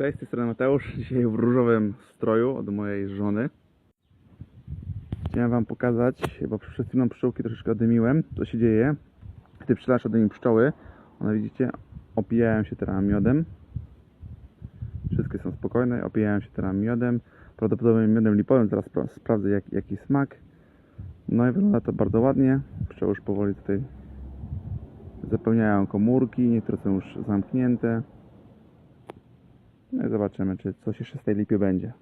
Cześć, z tej strony Mateusz. Dzisiaj w różowym stroju od mojej żony. Chciałem wam pokazać, bo przed chwilą pszczółki troszeczkę oddymiłem, co się dzieje. Gdy przylasz od niej pszczoły, one widzicie, opijają się teraz miodem. Wszystkie są spokojne, opijają się teraz miodem. Prawdopodobnie miodem lipowym, zaraz sprawdzę jaki smak. No i wygląda to bardzo ładnie. Pszczoły już powoli tutaj zapełniają komórki, niektóre są już zamknięte. No i zobaczymy, czy coś jeszcze z tej lipy będzie.